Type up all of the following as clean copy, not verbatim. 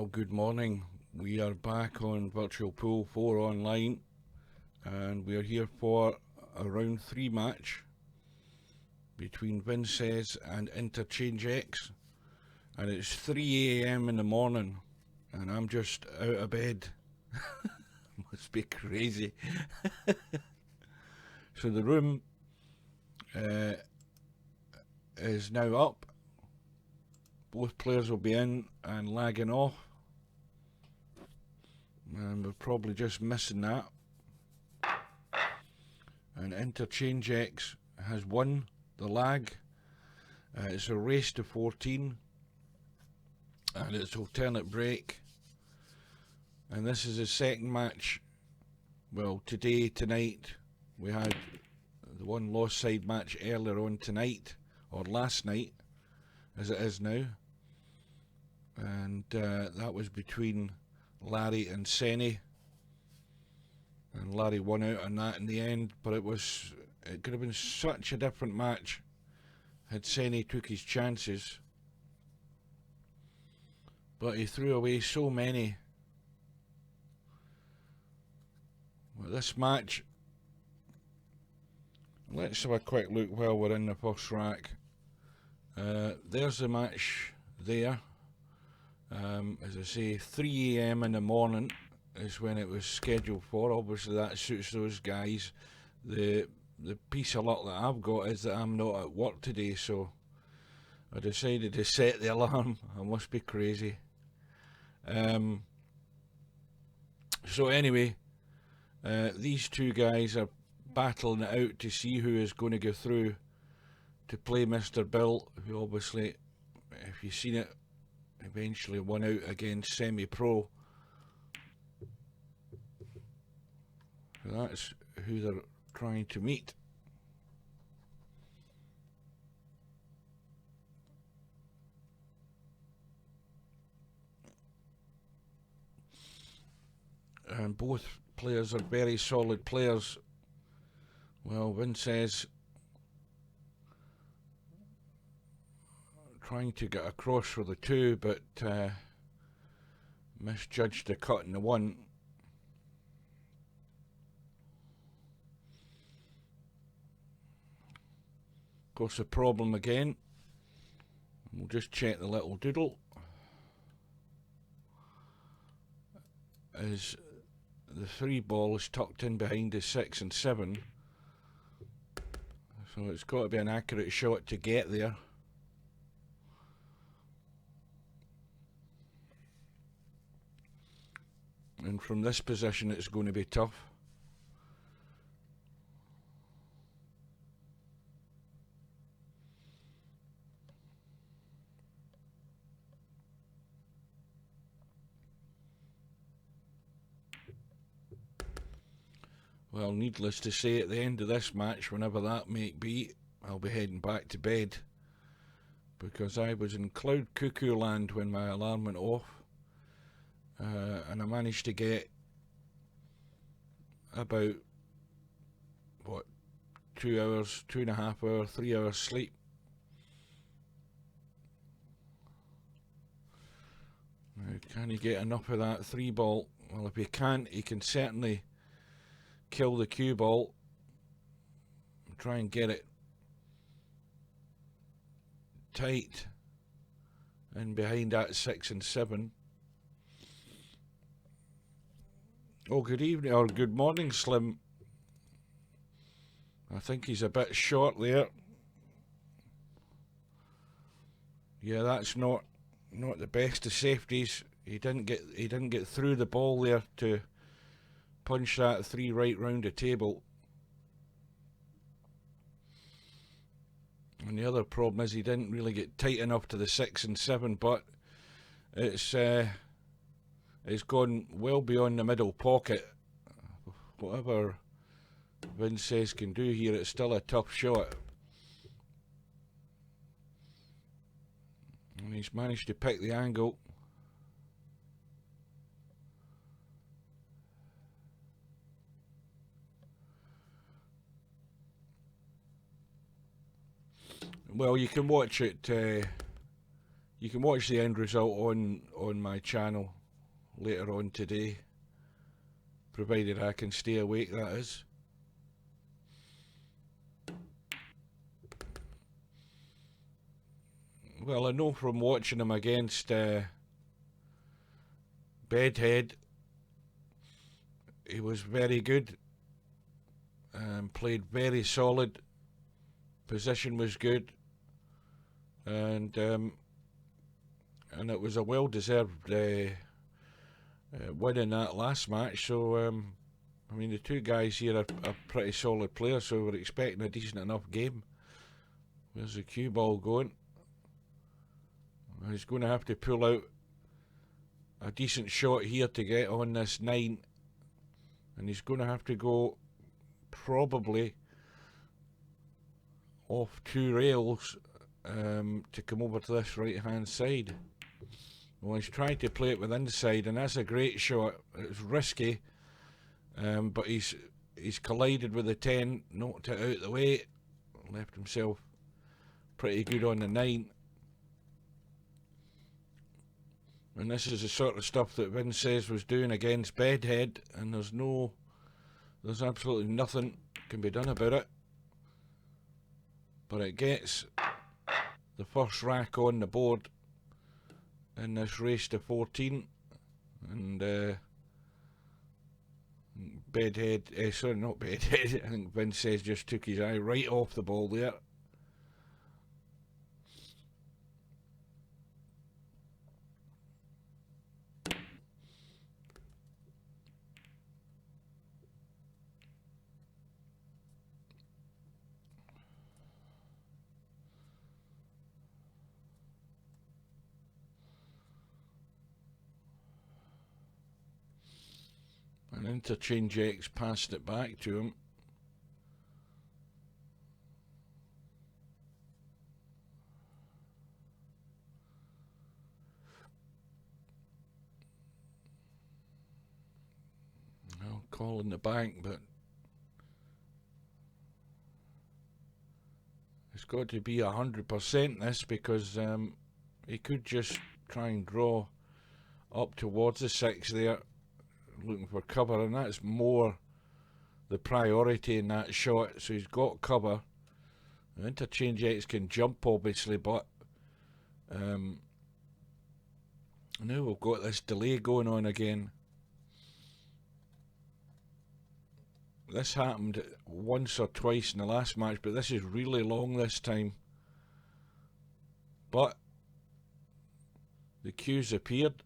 Well, good morning. We are back on Virtual Pool 4 online, and we are here for a round 3 match between vincez and Interchangex, and it's 3 AM in the morning, and I'm just out of bed. Must be crazy. So the room is now up. Both players will be in and lagging off, and we're probably just missing that. And Interchangex has won the lag. It's a race to 14, and it's alternate break. And this is the second match. Well, tonight, we had the one lost side match earlier on tonight, or last night, as it is now. And that was between Larry and Senny. And Larry won out on that in the end, but it could have been such a different match had Senny took his chances. But he threw away so many. Well, this match, let's have a quick look while we're in the first rack. There's the match there. As I say, 3 AM in the morning is when it was scheduled for. Obviously that suits those guys. The piece of luck that I've got is that I'm not at work today, so I decided to set the alarm. I must be crazy. So anyway, these two guys are battling it out to see who is going to go through to play Mr. Bill, who obviously, if you've seen it, eventually won out against Semi-Pro. So that's who they're trying to meet. And both players are very solid players. Well, vincez trying to get across for the 2, but misjudged the cut in the 1. Of course, the problem again, we'll just check the little doodle, is the 3 ball is tucked in behind the 6 and 7, so it's got to be an accurate shot to get there. And from this position it's going to be tough. Well, needless to say, at the end of this match, whenever that may be, I'll be heading back to bed, because I was in cloud cuckoo land when my alarm went off, and I managed to get about, what, 2 hours, 2.5 hours, 3 hours sleep. Now, can you get enough of that 3 ball? Well, if you can't, you can certainly kill the cue ball and try and get it tight and behind that 6 and 7. Oh, good evening, or good morning, Slim. I think he's a bit short there. Yeah, that's not the best of safeties. He didn't get through the ball there to punch that 3 right round the table. And the other problem is he didn't really get tight enough to the 6 and 7, but it's gone well beyond the middle pocket. Whatever vincez can do here, it's still a tough shot. And he's managed to pick the angle. Well, you can watch it You can watch the end result on my channel later on today, provided I can stay awake, that is. Well, I know from watching him against Bedhead, he was very good, played very solid, position was good, and it was a well-deserved win in that last match. So I mean, the two guys here are pretty solid players, so we're expecting a decent enough game. Where's the cue ball going? He's going to have to pull out a decent shot here to get on this 9, and he's going to have to go probably off 2 rails to come over to this right hand side. Well, he's trying to play it with inside, and that's a great shot. It's risky, but he's collided with the 10, knocked it out the way, left himself pretty good on the 9. And this is the sort of stuff that vincez was doing against Bedhead, and there's absolutely nothing can be done about it. But it gets the first rack on the board in this race to 14, and Bedhead, sorry, not Bedhead, I think vincez just took his eye right off the ball there. And Interchangex passed it back to him. I'll call in the bank, but it's got to be 100% this, because he could just try and draw up towards the 6 there, looking for cover, and that's more the priority in that shot. So he's got cover. Interchangex can jump, obviously, but now we've got this delay going on again. This happened once or twice in the last match, but this is really long this time. But the cue's appeared.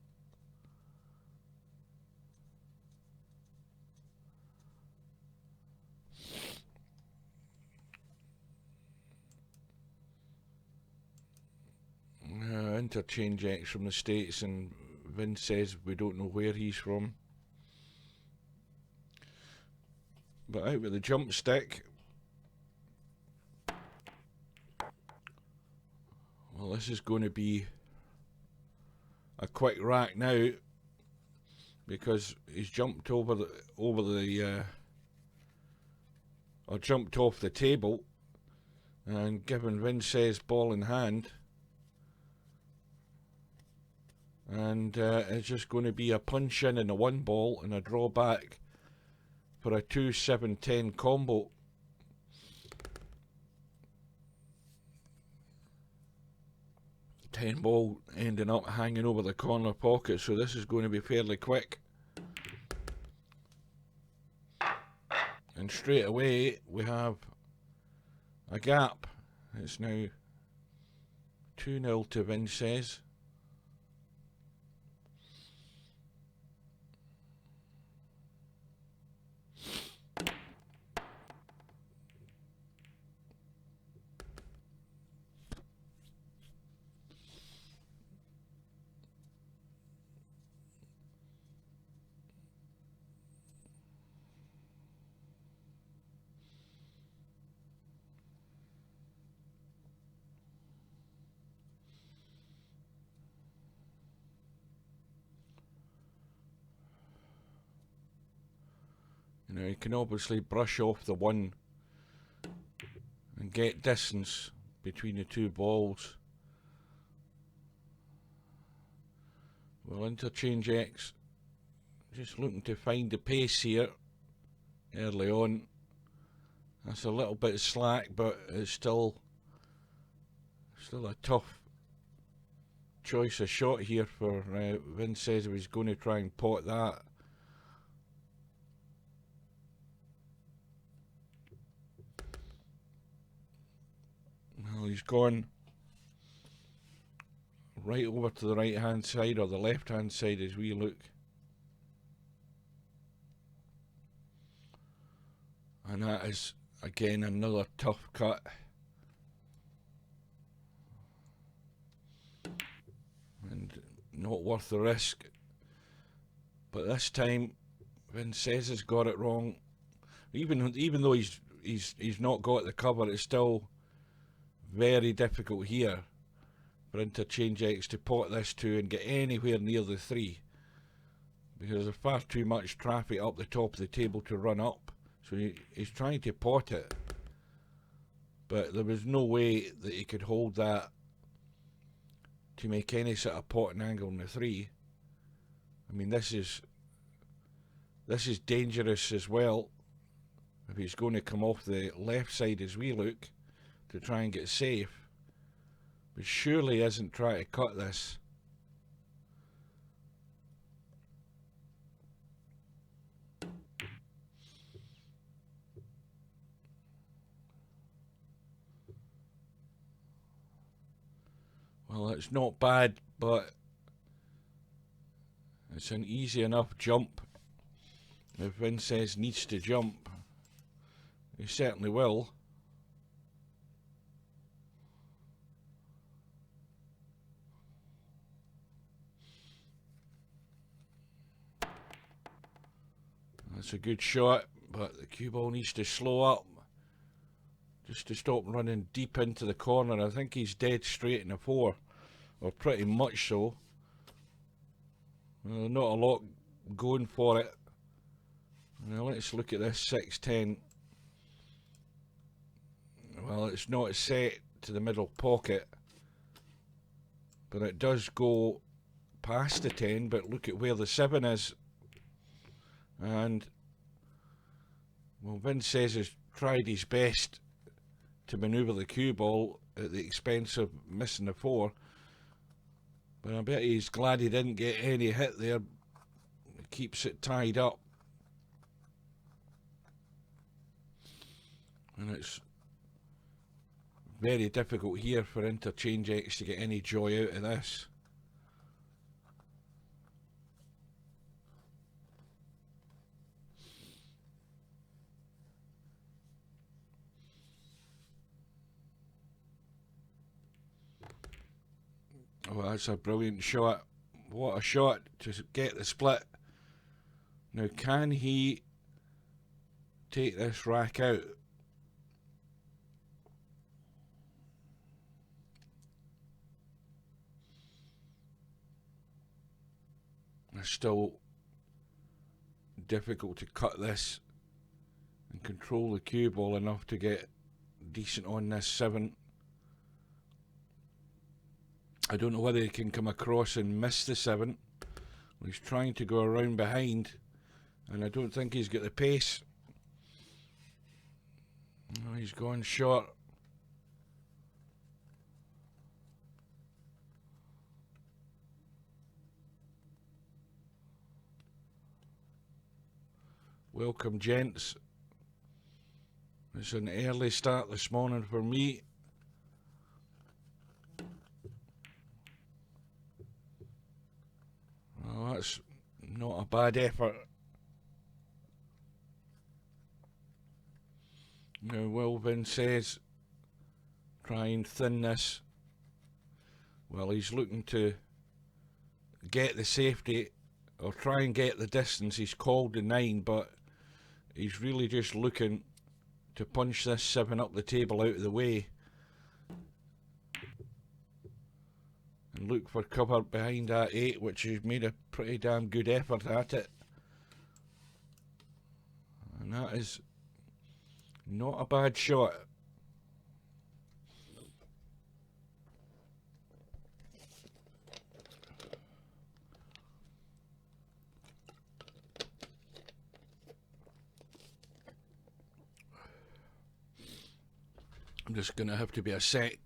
Interchangex from the States, and vincez, we don't know where he's from. But out with the jump stick. Well, this is going to be a quick rack now, because he's jumped over the or jumped off the table and given vincez ball in hand, and it's just going to be a punch in a 1 ball and a draw back for a 2-7-10 combo. Ten ball ending up hanging over the corner pocket, so this is going to be fairly quick. And straight away we have a gap. It's now 2-0 to vincez. You know, you can obviously brush off the 1 and get distance between the 2 balls. Well, Interchangex just looking to find the pace here early on. That's a little bit slack, but it's still a tough choice of shot here for vincez if he's going to try and pot that. Well, he's gone right over to the right hand side or the left hand side as we look. And that is again another tough cut. And not worth the risk. But this time vincez has got it wrong. Even though he's not got the cover, it's still very difficult here for Interchangex to pot this 2 and get anywhere near the 3, because there's far too much traffic up the top of the table to run up. So he's trying to pot it, but there was no way that he could hold that to make any sort of potting angle in the 3. I mean, this is dangerous as well if he's going to come off the left side as we look to try and get safe, but surely isn't trying to cut this. Well, it's not bad, but it's an easy enough jump. If vincez needs to jump, he certainly will. That's a good shot, but the cue ball needs to slow up just to stop running deep into the corner. I think he's dead straight in a 4, or pretty much so. Not a lot going for it. Now let's look at this 6-10. Well, it's not set to the middle pocket, but it does go past the 10, but look at where the 7 is. And well, vincez has tried his best to manoeuvre the cue ball at the expense of missing the 4, but I bet he's glad he didn't get any hit there. It keeps it tied up, and it's very difficult here for Interchangex to get any joy out of this. Oh, that's a brilliant shot. What a shot to get the split. Now, can he take this rack out? It's still difficult to cut this and control the cue ball enough to get decent on this 7. I don't know whether he can come across and miss the 7. He's trying to go around behind, and I don't think he's got the pace. Oh, he's gone short. Welcome, gents. It's an early start this morning for me. Well, that's not a bad effort. Now, will vincez try and thin this? Well, he's looking to get the safety or try and get the distance. He's called the 9, but he's really just looking to punch this 7 up the table out of the way and look for cover behind that 8, which has made a pretty damn good effort at it. And that is not a bad shot. I'm just going to have to be a sec.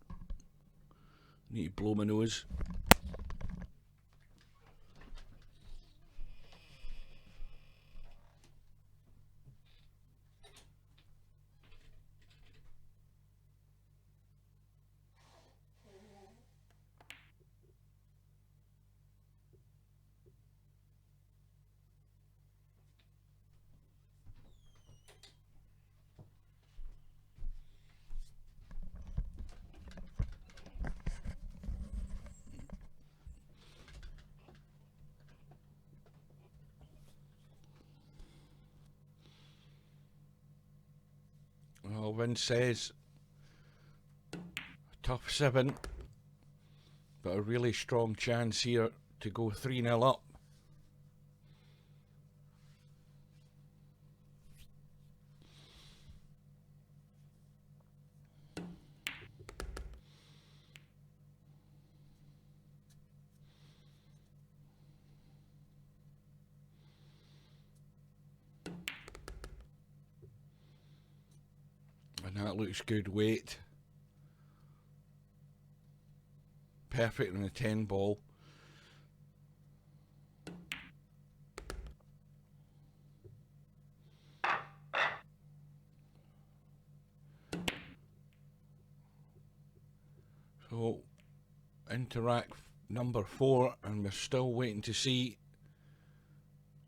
Need to blow my nose. Well, vincez, tough 7, but a really strong chance here to go 3-0 up. And that looks good weight. Perfect on the 10 ball. So, interact number 4, and we're still waiting to see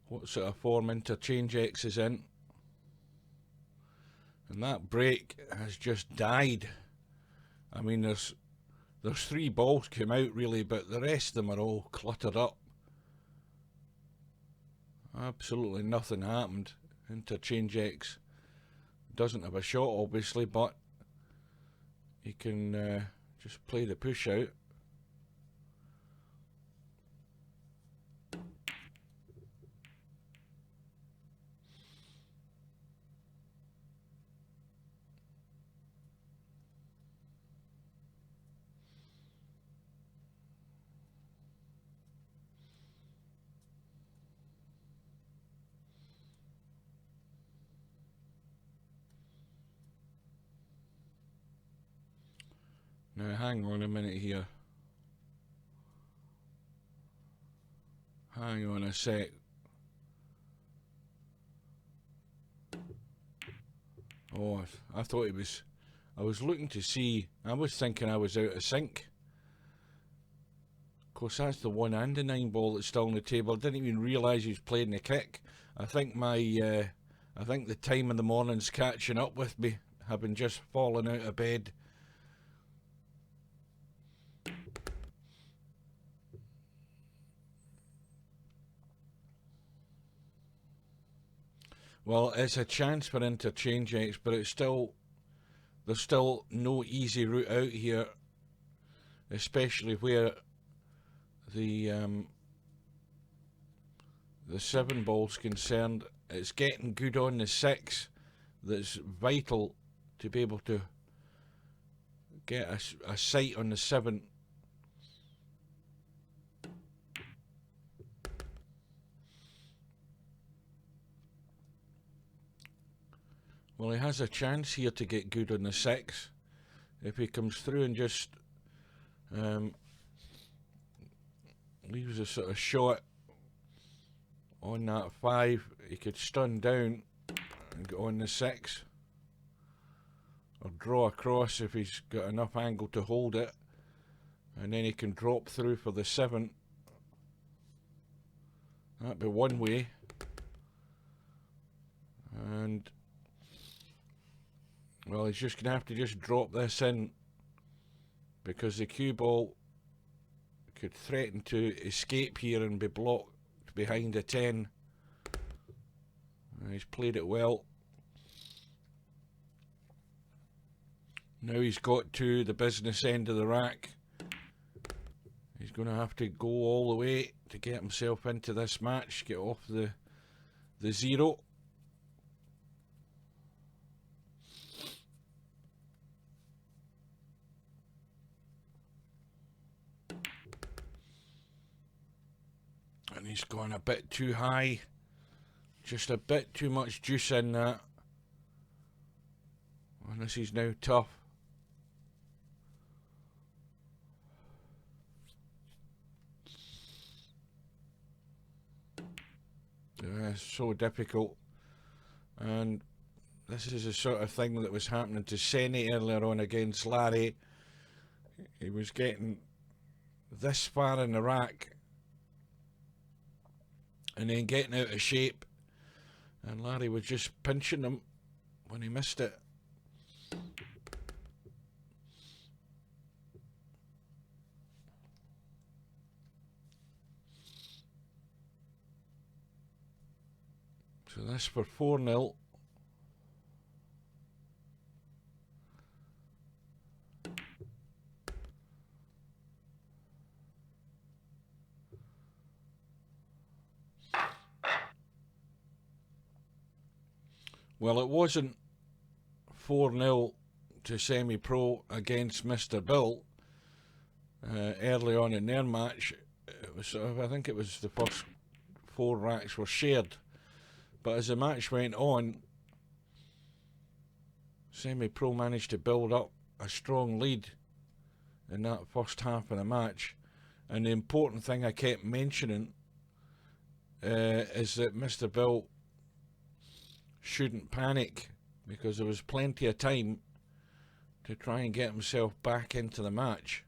what sort of form Interchangex is in. And that break has just died. I mean, there's 3 balls came out really, but the rest of them are all cluttered up. Absolutely nothing happened. Interchangex doesn't have a shot, obviously, but he can just play the push out. Now hang on a minute here. Hang on a sec. Oh, I thought it was... I was looking to see... I was thinking I was out of sync. Of course, that's the 1 and the 9 ball that's still on the table. I didn't even realise he was playing the kick. I think my... I think the time in the morning's catching up with me, having just fallen out of bed. Well, it's a chance for Interchangex, but it's still... There's still no easy route out here, especially where the 7 ball's concerned. It's getting good on the 6 that's vital to be able to get a sight on the 7. Well, he has a chance here to get good on the 6. If he comes through and just leaves a sort of shot on that 5, he could stun down and get on the 6. Or draw across if he's got enough angle to hold it. And then he can drop through for the 7. That'd be one way. And... well, he's just going to have to just drop this in, because the cue ball could threaten to escape here and be blocked behind a 10. He's played it well. Now he's got to the business end of the rack. He's going to have to go all the way to get himself into this match, get off the 0. And he's gone a bit too high. Just a bit too much juice in that. And this is now tough. so difficult. And this is the sort of thing that was happening to Senny earlier on against Larry. He was getting this far in the rack and then getting out of shape, and Larry was just pinching him when he missed it. So this for 4-0. Well, it wasn't 4-0 to semi-pro against Mr. Bill early on in their match. It was, I think it was the first 4 racks were shared. But as the match went on, semi-pro managed to build up a strong lead in that first half of the match. And the important thing I kept mentioning is that Mr. Bill shouldn't panic, because there was plenty of time to try and get himself back into the match,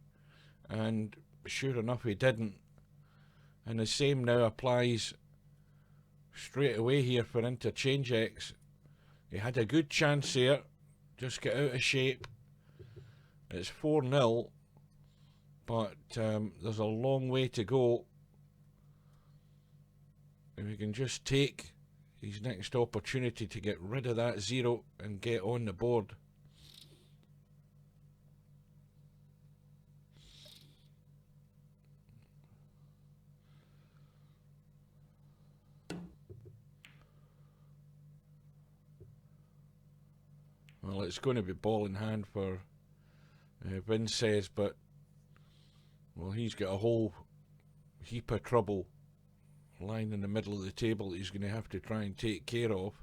and sure enough he didn't. And the same now applies straight away here for Interchangex. He had a good chance here, just get out of shape. It's 4-0, but there's a long way to go. If he can just take his next opportunity to get rid of that 0 and get on the board. Well, it's going to be ball in hand for vincez, but well, he's got a whole heap of trouble lying in the middle of the table that he's going to have to try and take care of.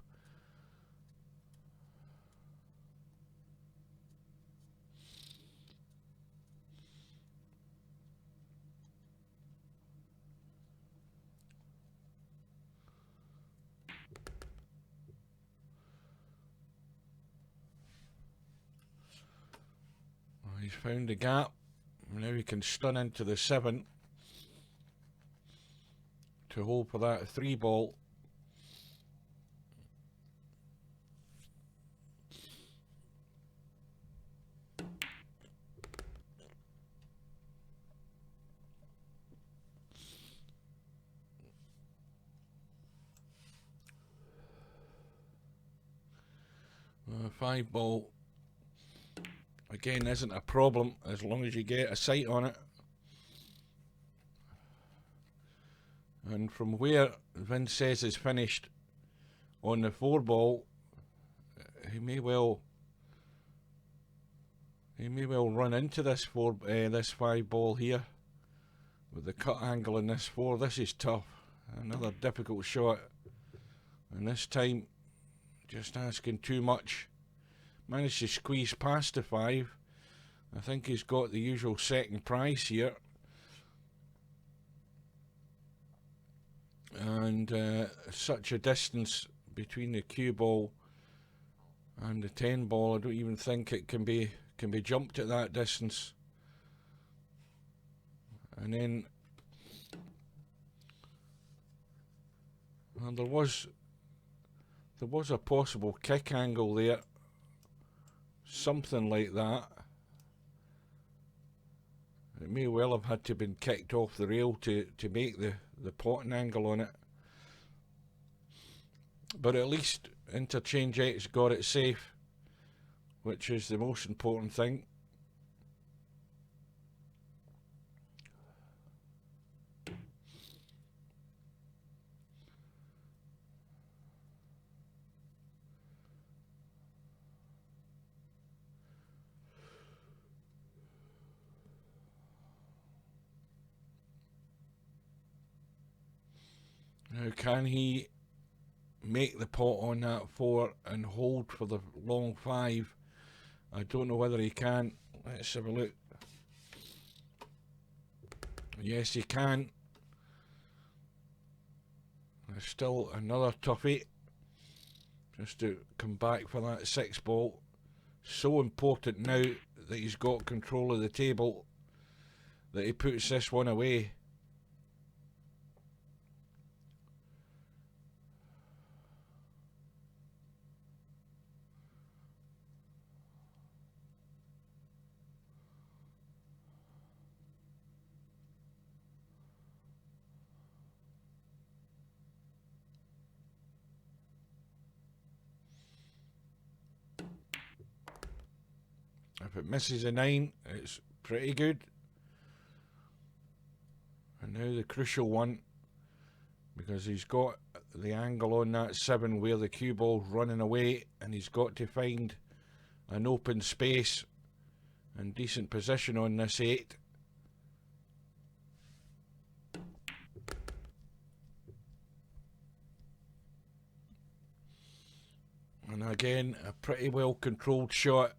Well, he's found the gap. Now he can stun into the 7 to hold for that 3 ball. A 5 ball again isn't a problem as long as you get a sight on it. And from where vincez is finished on the 4 ball, he may well run into this 5 ball here with the cut angle in this 4. This is tough. Another difficult shot, and this time just asking too much. Managed to squeeze past the 5. I think he's got the usual second prize here. And such a distance between the cue ball and the 10 ball, I don't even think it can be jumped at that distance. And then well, there was a possible kick angle there, something like that. It may well have had to been kicked off the rail to make the potting angle on it. But at least Interchangex got it safe, which is the most important thing. Now, can he make the pot on that 4 and hold for the long 5? I don't know whether he can. Let's have a look. Yes, he can. Still another toughie. Just to come back for that 6 ball. So important now that he's got control of the table that he puts this one away. If it misses a 9, it's pretty good. And now the crucial one, because he's got the angle on that 7 where the cue ball's running away, and he's got to find an open space and decent position on this 8. And again, a pretty well controlled shot.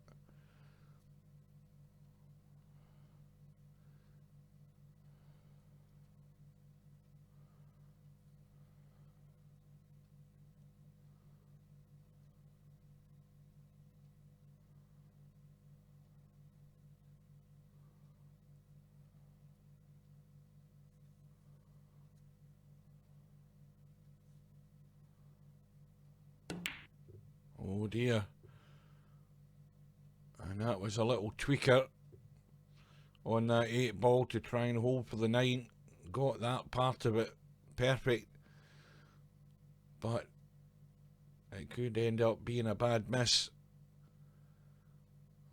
Oh dear. And that was a little tweaker on that 8 ball to try and hold for the 9. Got that part of it perfect, but it could end up being a bad miss.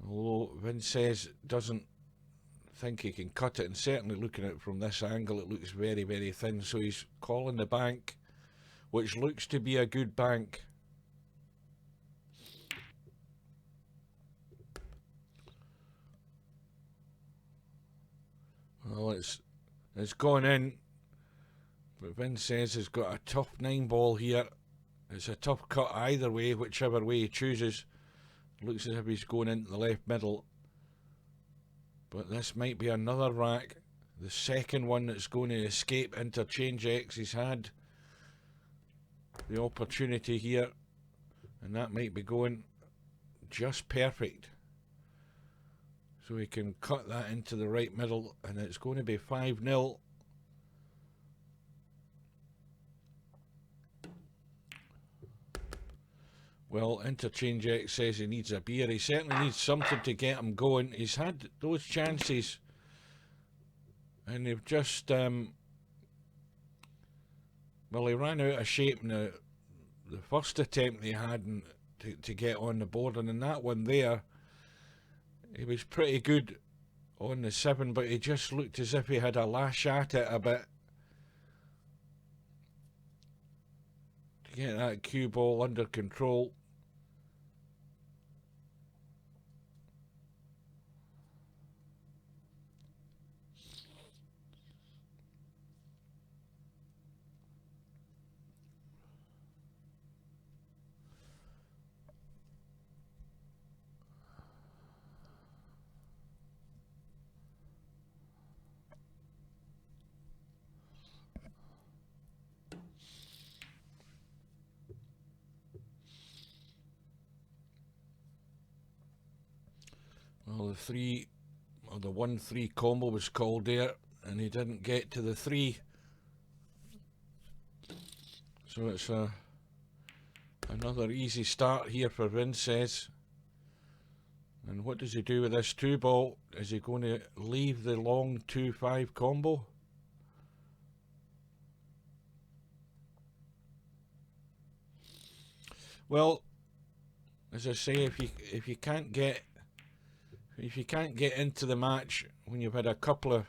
Although Vincez doesn't think he can cut it, and certainly looking at it from this angle it looks very, very thin, so he's calling the bank, which looks to be a good bank. Well, it's gone in, but Vincez has got a tough 9 ball here. It's a tough cut either way, whichever way he chooses. Looks as if he's going into the left middle, but this might be another rack, the second one that's going to escape Interchangex. He's had the opportunity here, and that might be going just perfect. So he can cut that into the right middle, and it's going to be 5-0. Well, Interchangex says he needs a beer. He certainly needs something to get him going. He's had those chances, and they've just well, he ran out of shape in the first attempt they had to get on the board, and in that one there, he was pretty good on the 7, but he just looked as if he had a lash at it a bit to get that cue ball under control. Well, the 1-3 combo was called there, and he didn't get to the 3. So it's another easy start here for Vincez. And what does he do with this 2 ball? Is he going to leave the long 2-5 combo? Well, as I say, if you can't get into the match when you've had a couple of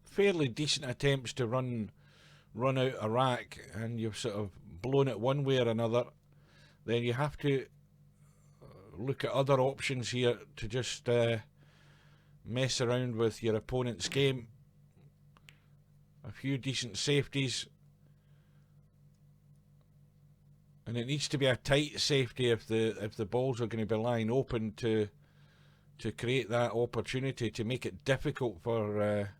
fairly decent attempts to run out a rack, and you've sort of blown it one way or another, then you have to look at other options here to just mess around with your opponent's game. A few decent safeties, and it needs to be a tight safety if the balls are going to be lying open to create that opportunity to make it difficult for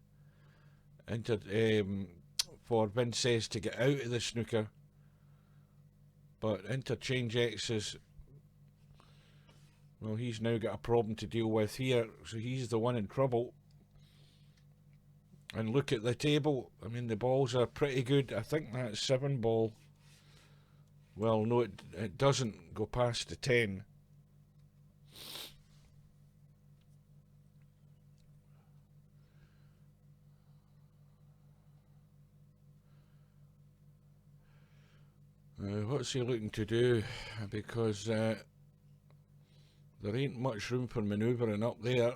Vincez to get out of the snooker. But Interchangex is, well, he's now got a problem to deal with here, so he's the one in trouble. And look at the table. I mean, the balls are pretty good. I think that's 7 ball. Well, no, it doesn't go past the 10. What's he looking to do? Because there ain't much room for manoeuvring up there.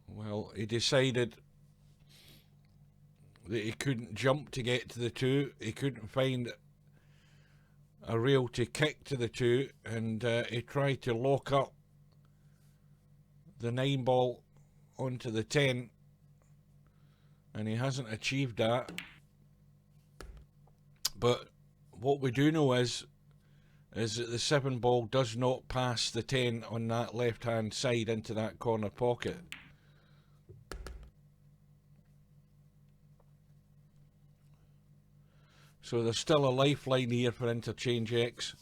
Well, he decided that he couldn't jump to get to the 2. He couldn't find a rail to kick to the 2, and he tried to lock up the 9 ball onto the 10, and he hasn't achieved that. But what we do know is that the 7 ball does not pass the 10 on that left hand side into that corner pocket. So there's still a lifeline here for Interchangex.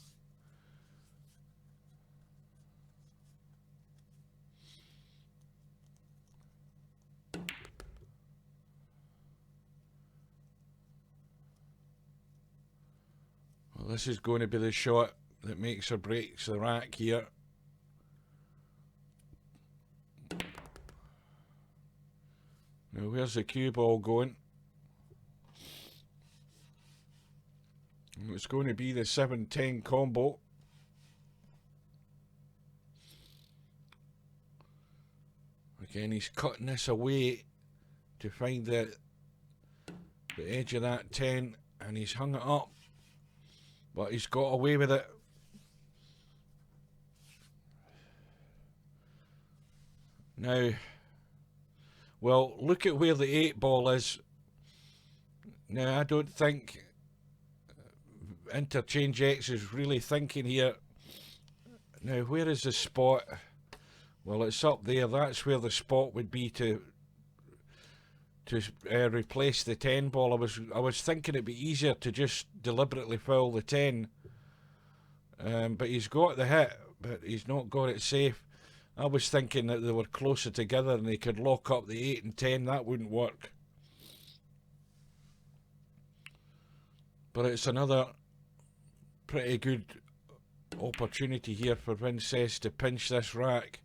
Well, this is going to be the shot that makes or breaks the rack here. Now, where's the cue ball going? It's going to be the 7-10 combo. Again, he's cutting this away to find the edge of that 10, and he's hung it up, but he's got away with it. Now, well, look at where the 8 ball is. Now, I don't think Interchangex is really thinking here. Now, where is the spot? Well, it's up there. That's where the spot would be to replace the 10 ball. I was thinking it'd be easier to just deliberately foul the 10, but he's got the hit, but he's not got it safe. I was thinking that they were closer together and they could lock up the 8 and 10. That wouldn't work. But it's another pretty good opportunity here for vincez to pinch this rack.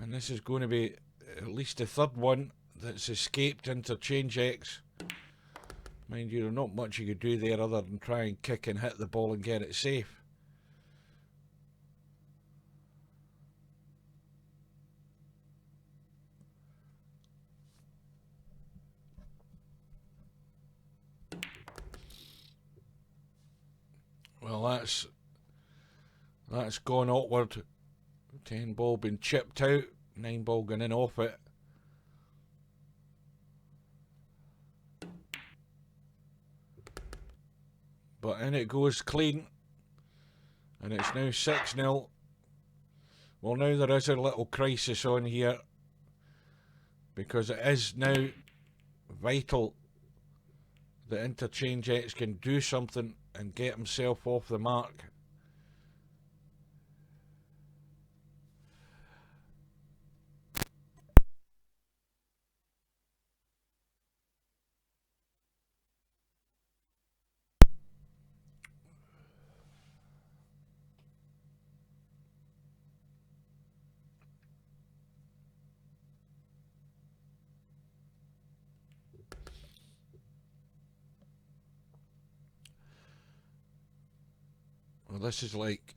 And this is going to be at least the 3rd one that's escaped Interchangex. Mind you, there's not much you could do there other than try and kick and hit the ball and get it safe. Well, that's gone awkward. 10 ball been chipped out, 9 ball going in off it. But in it goes clean, and it's now 6-0. Well, now there is a little crisis on here, because it is now vital that Interchangex can do something and get himself off the mark. Well, this is like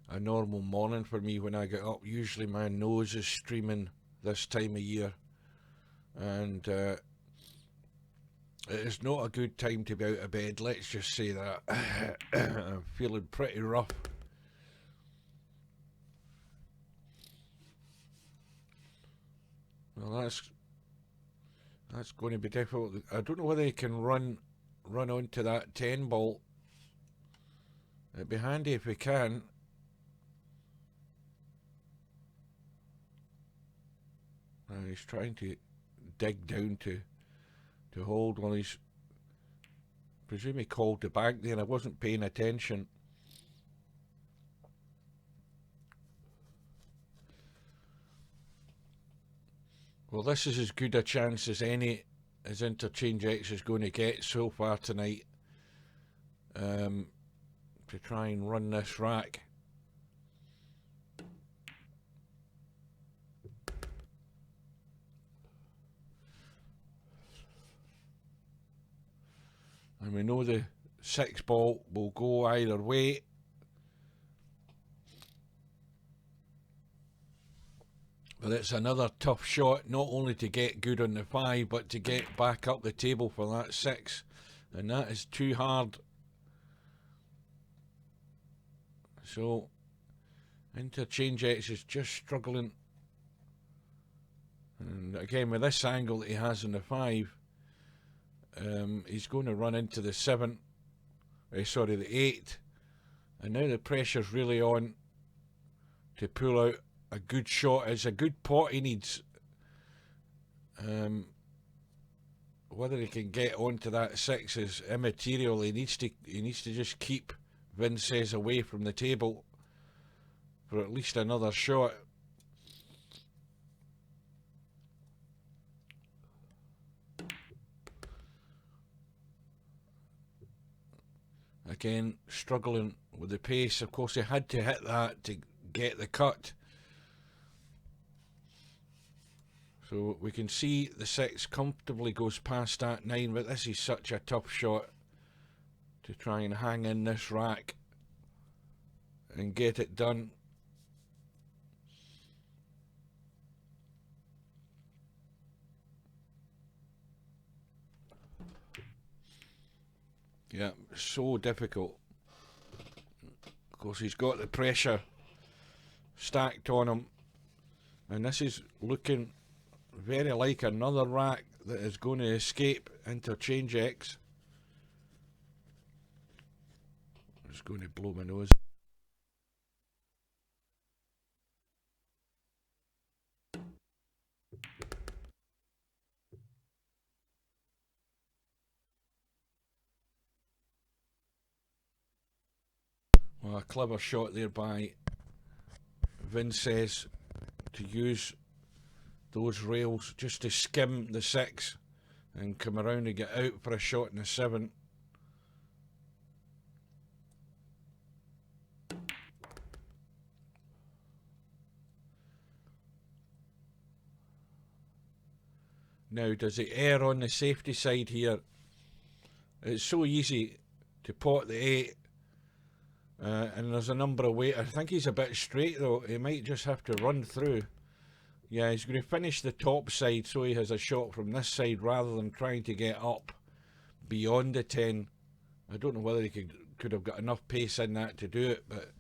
a normal morning for me when I get up. Usually my nose is streaming this time of year, and it is not a good time to be out of bed, let's just say that. I'm feeling pretty rough. Well, that's going to be difficult. I don't know whether he can run onto that 10 ball. It'd be handy if we can. He's trying to dig down to hold. Well, he's presume he called the bank there. I wasn't paying attention. Well, this is as good a chance as any as Interchangex is going to get so far tonight, to try and run this rack. And we know the 6 ball will go either way. But it's another tough shot, not only to get good on the 5, but to get back up the table for that 6. And that is too hard. So Interchangex is just struggling. And again, with this angle that he has on the 5, he's going to run into the 7. Sorry, the 8. And now the pressure's really on to pull out a good shot. It's a good pot he needs. Whether he can get onto that 6 is immaterial. He needs to just keep vincez away from the table for at least another shot. Again, struggling with the pace. Of course, he had to hit that to get the cut. So we can see the 6 comfortably goes past that 9, but this is such a tough shot to try and hang in this rack and get it done. Yeah, so difficult. Of course, he's got the pressure stacked on him, and this is looking very like another rack that is going to escape Interchangex. I'm just going to blow my nose. Well, a clever shot there by vincez to use those rails just to skim the 6 and come around and get out for a shot in the 7. Now, does he err on the safety side here? It's so easy to pot the 8, and there's a number of ways. I think he's a bit straight though. He might just have to run through. Yeah, he's going to finish the top side so he has a shot from this side rather than trying to get up beyond the 10. I don't know whether he could have got enough pace in that to do it, but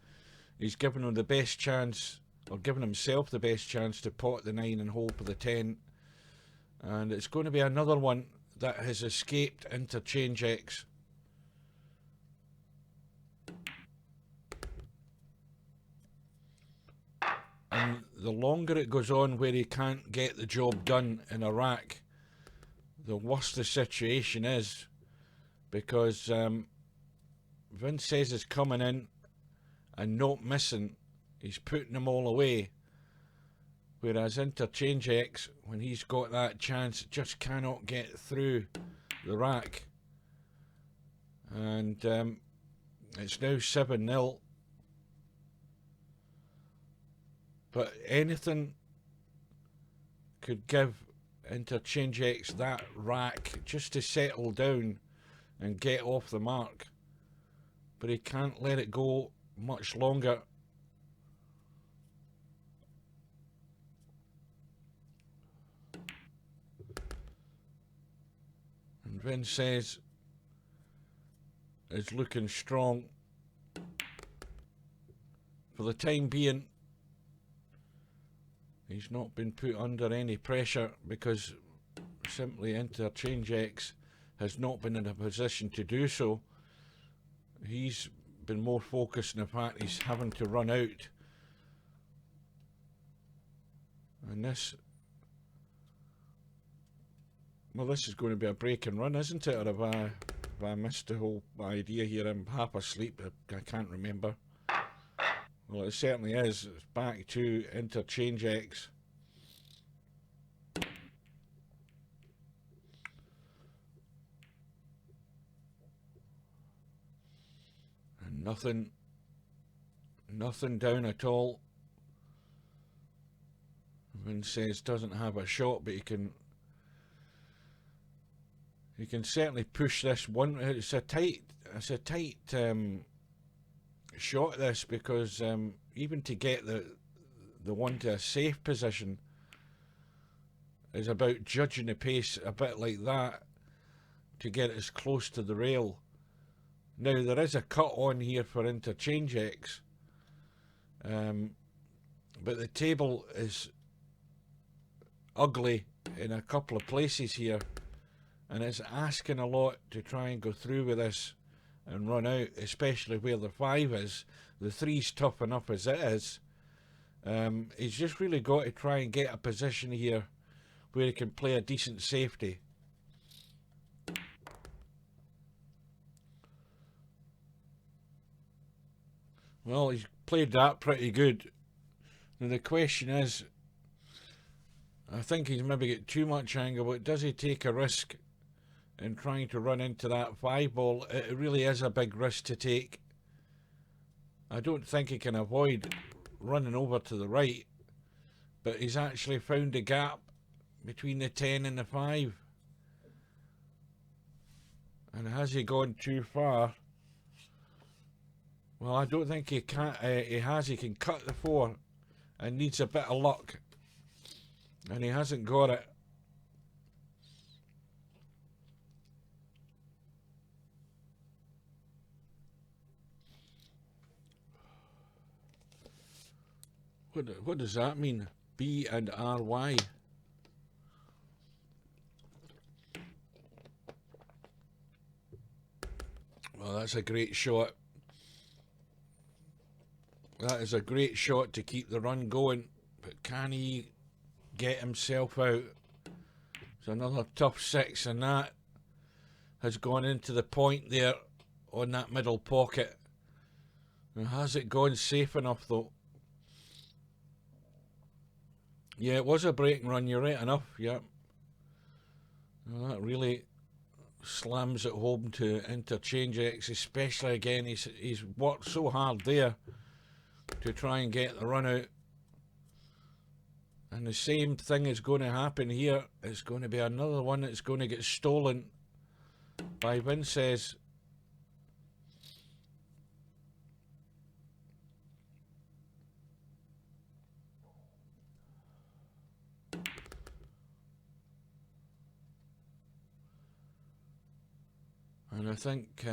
he's given him the best chance, or given himself the best chance to pot the 9 and hold for the 10. And it's going to be another one that has escaped Interchangex. And the longer it goes on where he can't get the job done in a rack, the worse the situation is, because vincez is coming in and not missing. He's putting them all away. Whereas Interchangex, when he's got that chance, just cannot get through the rack. And it's now 7-0. But anything could give Interchangex that rack just to settle down and get off the mark. But he can't let it go much longer. And vincez is looking strong. For the time being, he's not been put under any pressure because simply Interchangex has not been in a position to do so. He's been more focused on the fact he's having to run out. And this Well, this is going to be a break and run, isn't it? Or have I missed the whole idea here? I'm half asleep. I can't remember. Well, it certainly is. It's back to Interchangex. And nothing down at all. Vincez doesn't have a shot, but he can certainly push this one. It's a tight shot, this, because even to get the one to a safe position is about judging the pace a bit like that to get it as close to the rail. Now there is a cut on here for Interchangex, but the table is ugly in a couple of places here, and it's asking a lot to try and go through with this and run out, especially where the 5 is. The 3's tough enough as it is. He's just really got to try and get a position here where he can play a decent safety. Well, he's played that pretty good. Now the question is, I think he's maybe got too much angle, but does he take a risk in trying to run into that 5 ball? It really is a big risk to take. I don't think he can avoid running over to the right, but he's actually found a gap between the 10 and the 5. And has he gone too far? Well, I don't think he can. He can cut the 4 and needs a bit of luck, and he hasn't got it. What does that mean? B and RY. Well, that's a great shot. That is a great shot to keep the run going, but can he get himself out? It's another tough 6, and that has gone into the point there on that middle pocket. And has it gone safe enough though? Yeah, it was a break and run, you're right enough, yeah. Well, that really slams it home to Interchangex, especially again. He's worked so hard there to try and get the run out. And the same thing is going to happen here. It's going to be another one that's going to get stolen by vincez. And I think,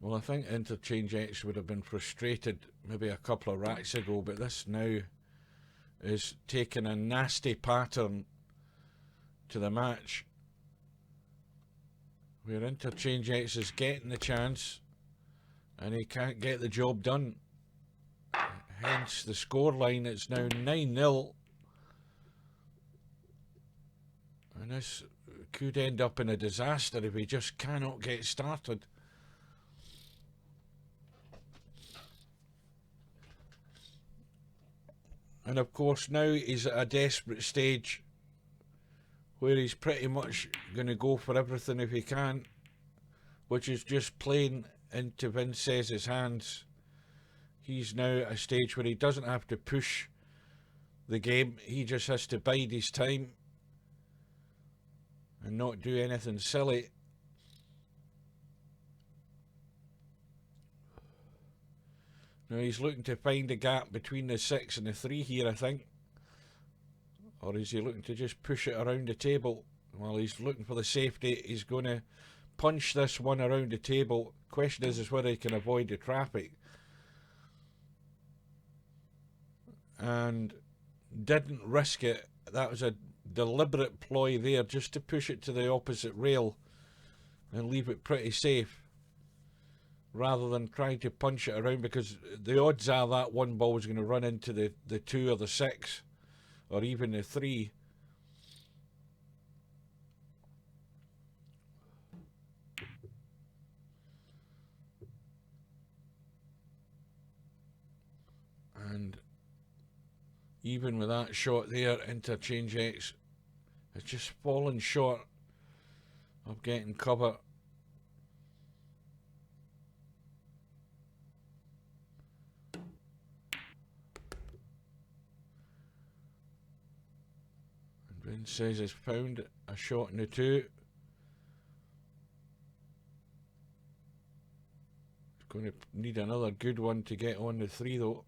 well, I think Interchangex would have been frustrated maybe a couple of racks ago, but this now is taking a nasty pattern to the match, where Interchangex is getting the chance and he can't get the job done. Hence the scoreline. It's now 9-0. And this could end up in a disaster if he just cannot get started. And of course now he's at a desperate stage where he's pretty much going to go for everything if he can, which is just playing into vincez's hands. He's now at a stage where he doesn't have to push the game, he just has to bide his time and not do anything silly. Now he's looking to find a gap between the 6 and the 3 here, I think. Or is he looking to just push it around the table? Well, he's looking for the safety. He's going to punch this one around the table. Question is whether he can avoid the traffic. And didn't risk it. That was a deliberate ploy there, just to push it to the opposite rail and leave it pretty safe, rather than trying to punch it around, because the odds are that one ball is going to run into the 2 or the 6 or even the 3. even with that shot there, Interchangex has just fallen short of getting cover. And vincez has found a shot in the 2. Going to need another good one to get on the 3 though.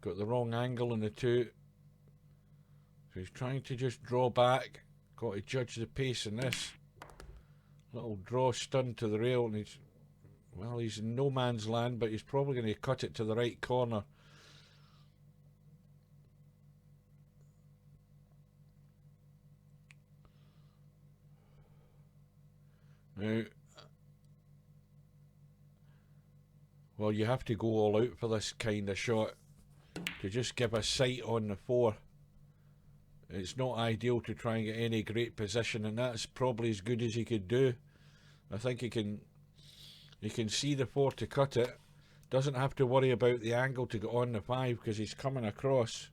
Got the wrong angle in the 2. So he's trying to just draw back. Got to judge the pace in this. Little draw stun to the rail, and he's in no man's land, but he's probably going to cut it to the right corner. Now, well, you have to go all out for this kind of shot. To just give a sight on the 4. It's not ideal to try and get any great position, and that's probably as good as he could do. I think he can see the 4 to cut it. Doesn't have to worry about the angle to get on the 5 because he's coming across.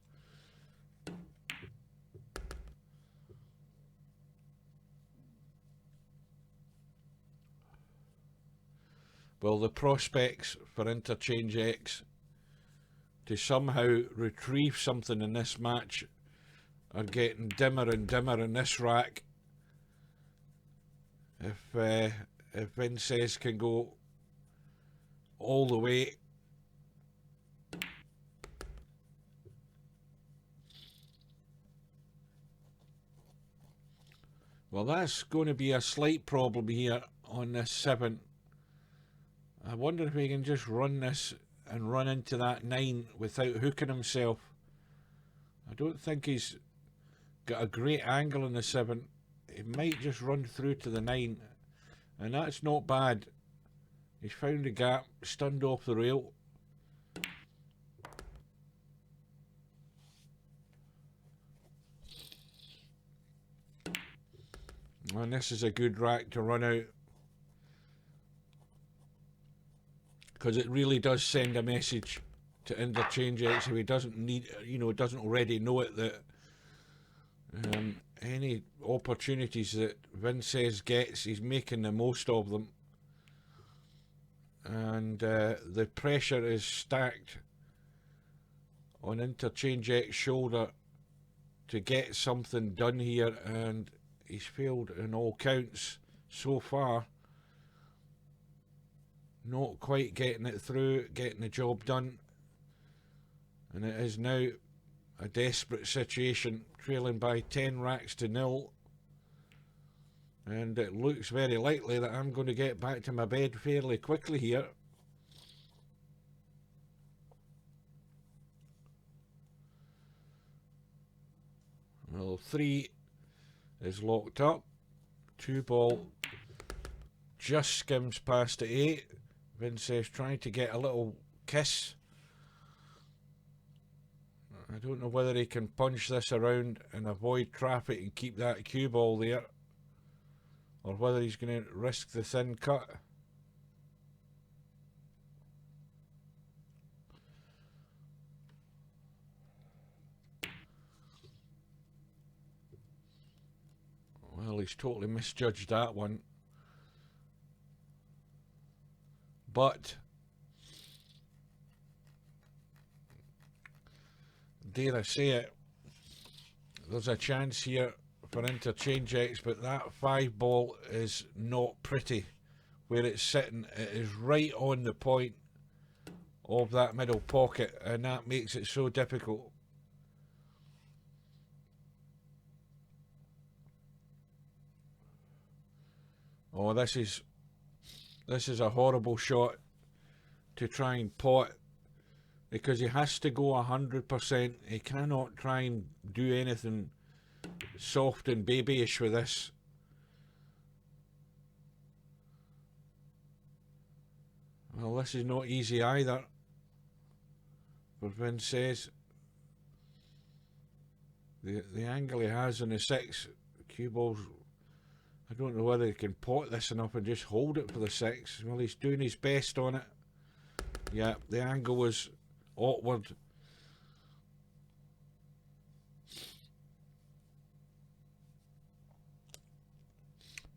Well, the prospects for Interchangex to somehow retrieve something in this match are getting dimmer and dimmer in this rack. If vincez can go all the way. Well, that's going to be a slight problem here on this 7. I wonder if he can just run this and run into that 9 without hooking himself. I don't think he's got a great angle in the 7. He might just run through to the 9, and that's not bad. He's found a gap, stunned off the rail. And this is a good rack to run out, because it really does send a message to Interchangex if he doesn't need, doesn't already know it, that any opportunities that vincez gets, he's making the most of them. And the pressure is stacked on Interchangex' shoulder to get something done here, and he's failed in all counts so far. Not quite getting it through, getting the job done, and it is now a desperate situation, trailing by 10 racks to 0, and it looks very likely that I'm going to get back to my bed fairly quickly here. Well, 3 is locked up, 2 ball just skims past the 8. vincez trying to get a little kiss. I don't know whether he can punch this around and avoid traffic and keep that cue ball there, or whether he's going to risk the thin cut. Well, he's totally misjudged that one. But dare I say it, there's a chance here for Interchangex, but that 5 ball is not pretty where it's sitting. It is right on the point of that middle pocket, and that makes it so difficult. Oh, this is a horrible shot to try and pot, because he has to go 100%. He cannot try and do anything soft and babyish with this. Well, this is not easy either for vincez. The angle he has on the 6, cue balls, I don't know whether he can pot this enough and just hold it for the 6. Well, he's doing his best on it. Yeah, the angle was awkward.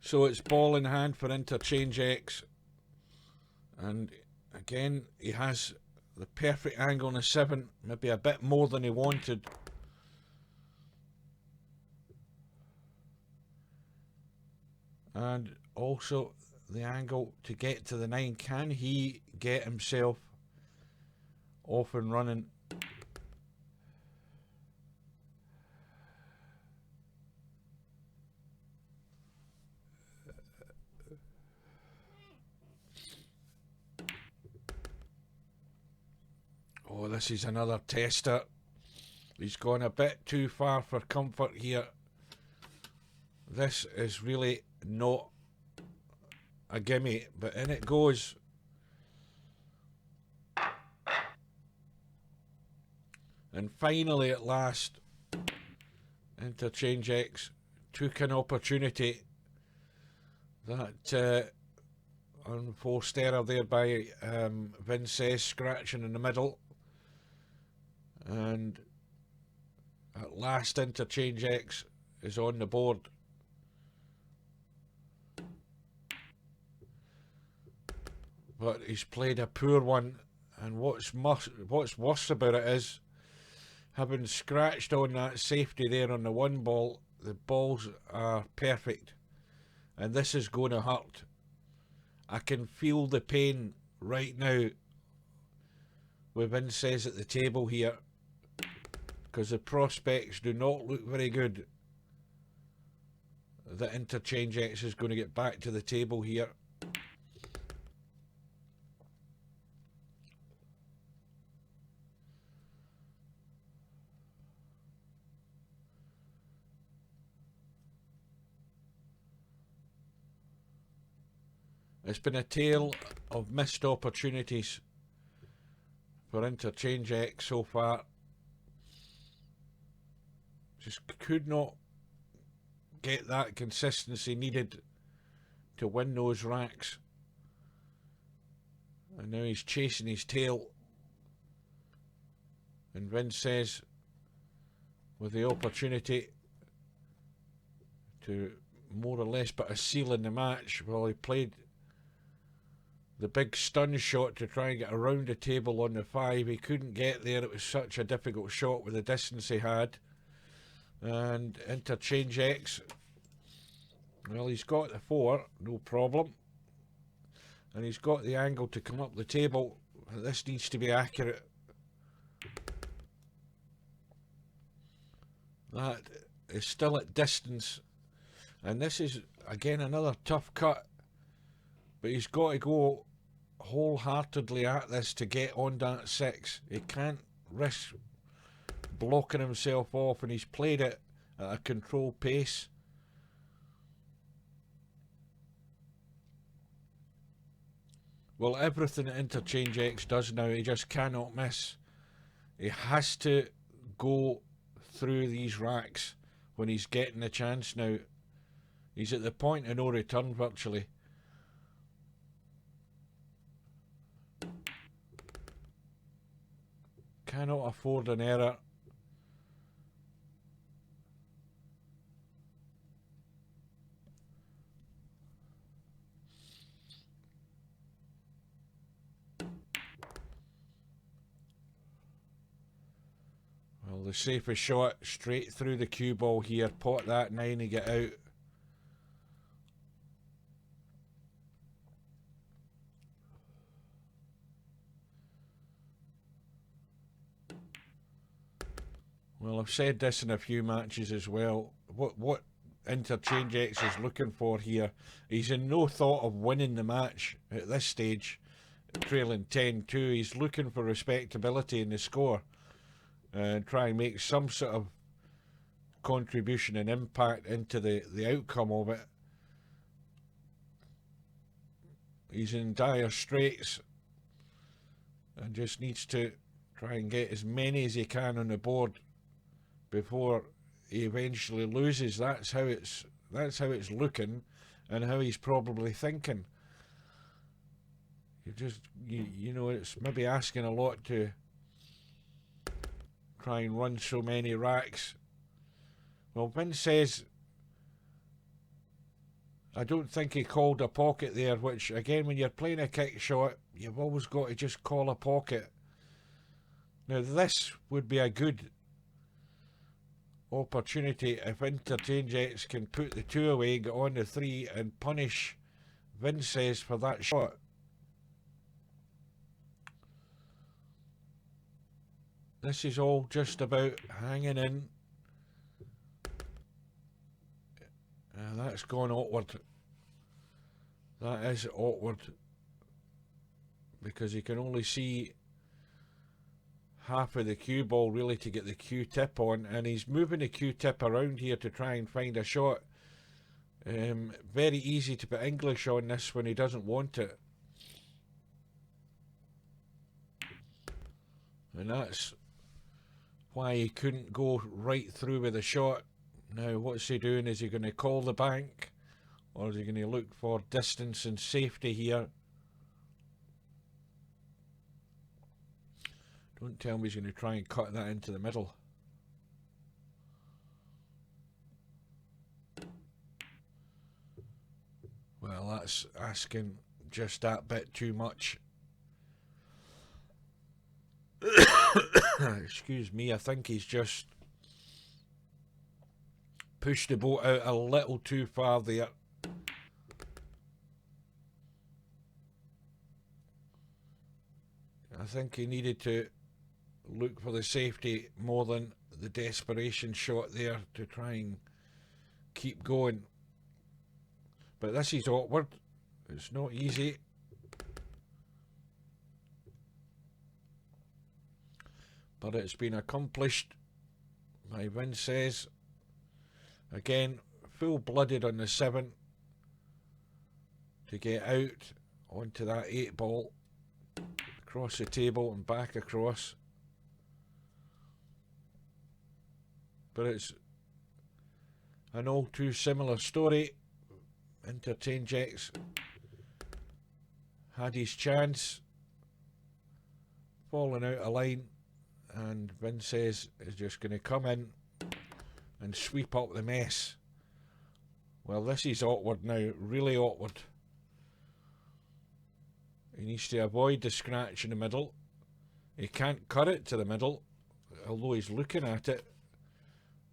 So it's ball in hand for Interchangex, and again he has the perfect angle on a 7, maybe a bit more than he wanted. And also the angle to get to the 9. Can he get himself off and running? Oh, this is another tester. He's gone a bit too far for comfort here. This is really not a gimme, but in it goes. And finally, at last, Interchangex took an opportunity. That unforced error there by vincez, scratching in the middle. And at last, Interchangex is on the board. But he's played a poor one, and what's worse about it is, having scratched on that safety there on the 1 ball, the balls are perfect, and this is going to hurt. I can feel the pain right now with vincez at the table here, because the prospects do not look very good that Interchangex is going to get back to the table here. It's been a tale of missed opportunities for Interchangex so far. Just could not get that consistency needed to win those racks. And now he's chasing his tail. And vincez with the opportunity to more or less put a seal in the match. Well, he played the big stun shot to try and get around the table on the 5. He couldn't get there. It was such a difficult shot with the distance he had. And Interchangex, well, he's got the 4, no problem. And he's got the angle to come up the table. This needs to be accurate. That is still at distance. And this is, again, another tough cut. But he's got to go wholeheartedly at this to get on that 6. He can't risk blocking himself off, and he's played it at a controlled pace. Well, everything that Interchangex does now, he just cannot miss. He has to go through these racks when he's getting the chance now. He's at the point of no return virtually. Cannot afford an error. Well, the safest shot straight through the cue ball here. Pot that 9 and get out. Well, I've said this in a few matches as well. What Interchangex is looking for here, he's in no thought of winning the match at this stage, trailing 10-2. He's looking for respectability in the score and try and make some sort of contribution and impact into the outcome of it. He's in dire straits and just needs to try and get as many as he can on the board before he eventually loses. That's how it's looking, and how he's probably thinking. You know, it's maybe asking a lot to try and run so many racks. Well, vincez I don't think he called a pocket there, which again, when you're playing a kick shot, you've always got to just call a pocket. Now this would be a good opportunity if Interchangex can put the 2 away, get on the 3 and punish vincez for that shot. This is all just about hanging in. That's gone awkward. That is awkward because you can only see half of the cue ball really to get the Q-tip on, and he's moving the Q-tip around here to try and find a shot. Very easy to put English on this when he doesn't want it. And that's why he couldn't go right through with the shot. Now what's he doing? Is he going to call the bank, or is he going to look for distance and safety here? Don't tell me he's going to try and cut that into the middle. Well, that's asking just that bit too much. Excuse me, I think he's just pushed the boat out a little too far there. I think he needed to look for the safety more than the desperation shot there to try and keep going. But this is awkward. It's not easy. But it's been accomplished by vincez. Again, full-blooded on the 7 to get out onto that 8 ball, across the table and back across. But it's an all too similar story. Interchangex had his chance, falling out of line, and vincez is just going to come in and sweep up the mess. Well, this is awkward now, really awkward. He needs to avoid the scratch in the middle. He can't cut it to the middle, although he's looking at it.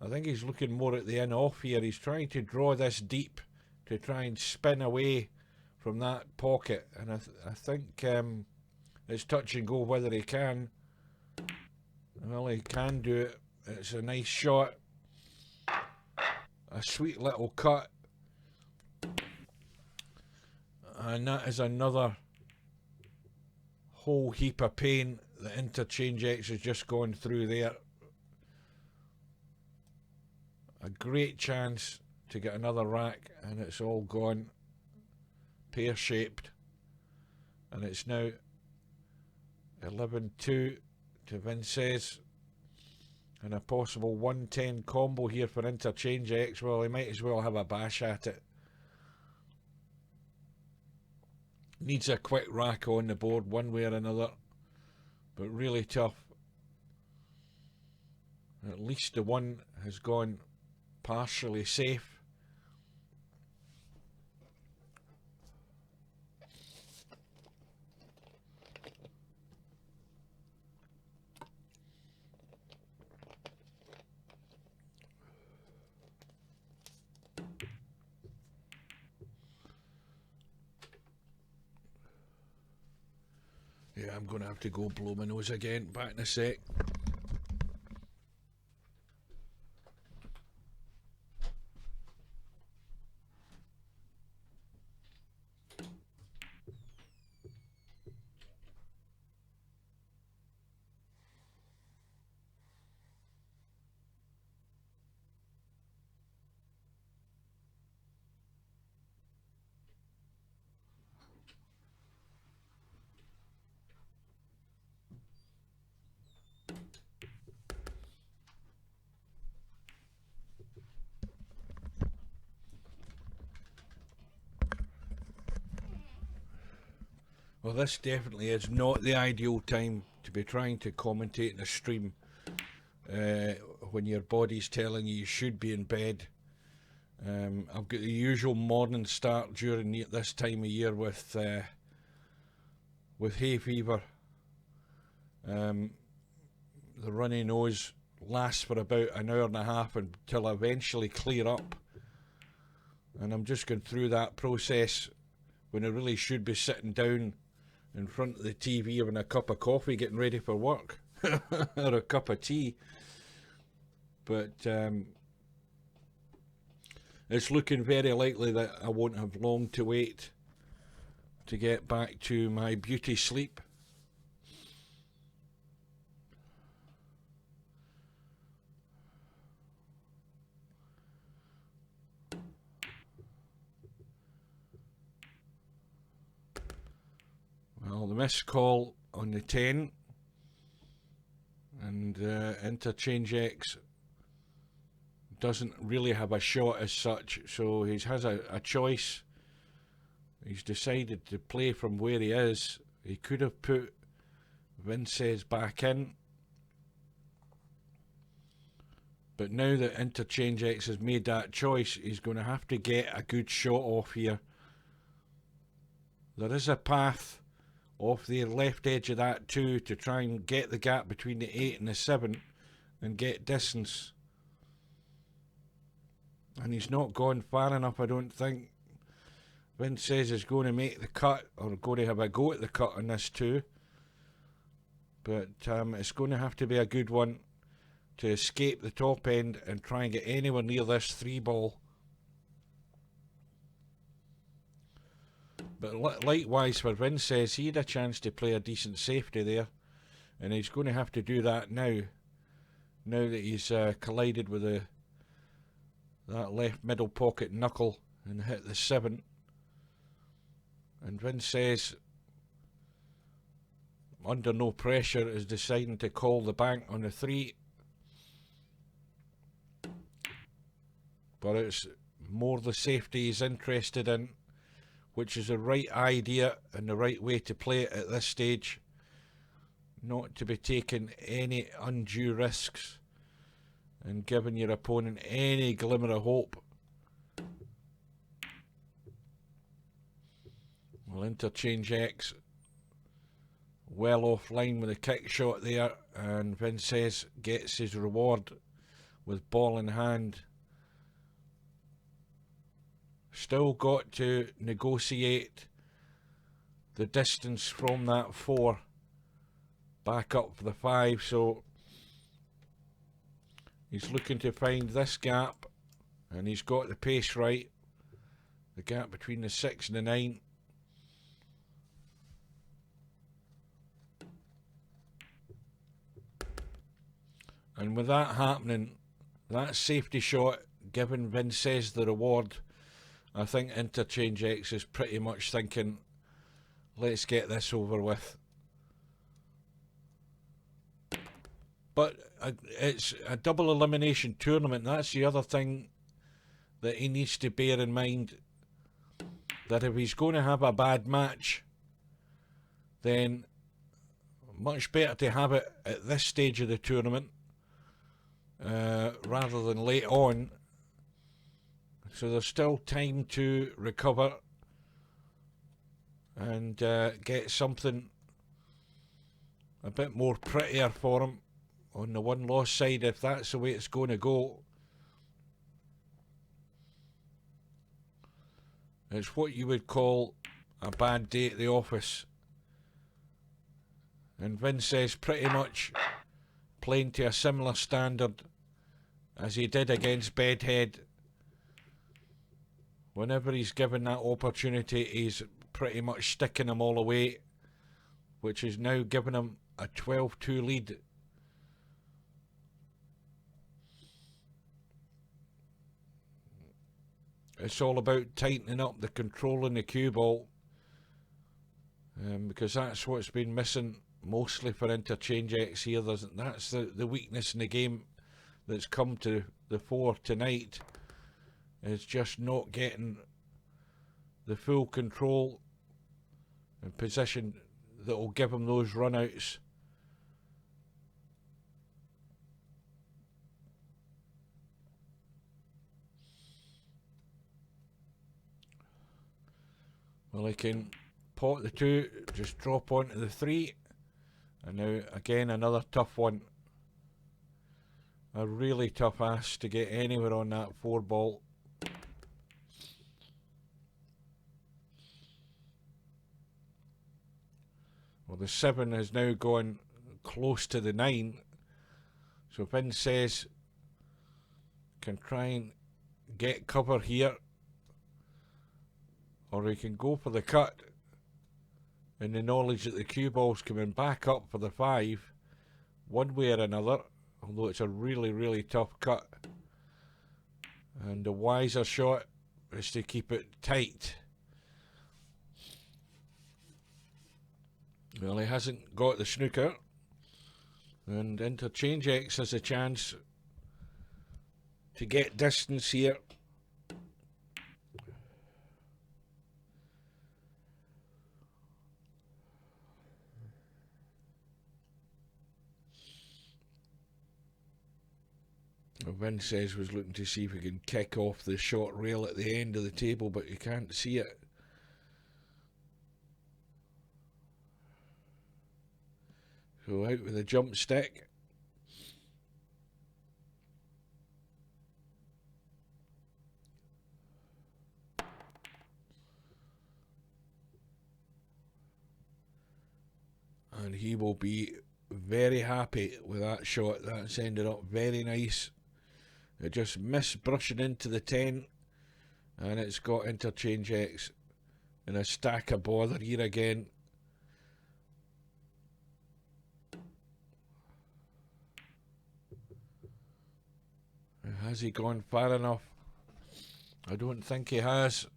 I think he's looking more at the in-off here. He's trying to draw this deep to try and spin away from that pocket. And I think it's touch and go whether he can. Well, he can do it. It's a nice shot. A sweet little cut. And that is another whole heap of pain that Interchangex has just gone through there. A great chance to get another rack, and it's all gone pear-shaped. And it's now 11-2 to vincez, and a possible 110 combo here for Interchangex. Well, he might as well have a bash at it. Needs a quick rack on the board one way or another, but really tough. At least the one has gone partially safe. Yeah, I'm going to have to go blow my nose again. Back in a sec. Well, this definitely is not the ideal time to be trying to commentate in a stream when your body's telling you you should be in bed. I've got the usual morning start during this time of year with hay fever. The runny nose lasts for about an hour and a half until I eventually clear up. And I'm just going through that process when I really should be sitting down in front of the TV having a cup of coffee getting ready for work or a cup of tea. But it's looking very likely that I won't have long to wait to get back to my beauty sleep. Well, the missed call on the 10 and Interchangex doesn't really have a shot as such, so he has a choice. He's decided to play from where he is. He could have put Vincez back in, but now that Interchangex has made that choice, he's going to have to get a good shot off here. There is a path off the left edge of that 2 to try and get the gap between the 8 and the 7 and get distance. And he's not gone far enough, I don't think. Vincez is going to make the cut, or going to have a go at the cut on this 2. But it's going to have to be a good one to escape the top end and try and get anywhere near this 3 ball. But likewise for Vincez, he had a chance to play a decent safety there, and he's going to have to do that now that he's collided with that left middle pocket knuckle and hit the 7. And Vincez, under no pressure, is deciding to call the bank on the 3. But it's more the safety he's interested in, which is the right idea and the right way to play it at this stage. Not to be taking any undue risks and giving your opponent any glimmer of hope. Well, Interchangex well offline with a kick shot there, and Vincez gets his reward with ball in hand. Still got to negotiate the distance from that 4 back up for the 5, so he's looking to find this gap, and he's got the pace right. The gap between the 6 and the 9. And with that happening, that safety shot giving Vincez the reward, I think Interchangex is pretty much thinking, let's get this over with. But it's a double elimination tournament. That's the other thing that he needs to bear in mind, that if he's going to have a bad match, then much better to have it at this stage of the tournament rather than late on. So there's still time to recover and get something a bit more prettier for him on the one-loss side, if that's the way it's going to go. It's what you would call a bad day at the office. And Vincez pretty much playing to a similar standard as he did against Bedhead. Whenever he's given that opportunity, he's pretty much sticking them all away, which is now giving him a 12-2 lead. It's all about tightening up the control in the cue ball, because that's what's been missing mostly for Interchangex here. That's the weakness in the game that's come to the fore tonight, is just not getting the full control and position that will give him those run-outs. Well, he can pot the 2, just drop onto the 3, and now again another tough one. A really tough ass to get anywhere on that 4 ball. Well, the 7 has now gone close to the 9, so Vincez can try and get cover here, or he can go for the cut in the knowledge that the cue ball's coming back up for the 5 one way or another, although it's a really tough cut, and the wiser shot is to keep it tight. Well, he hasn't got the snooker, and Interchangex has a chance to get distance here. Vincez was looking to see if he can kick off the short rail at the end of the table, but you can't see it. So out with the jump stick. And he will be very happy with that shot. That's ended up very nice. It just missed brushing into the 10, and it's got Interchangex in a stack of bother here again. Has he gone far enough? I don't think he has.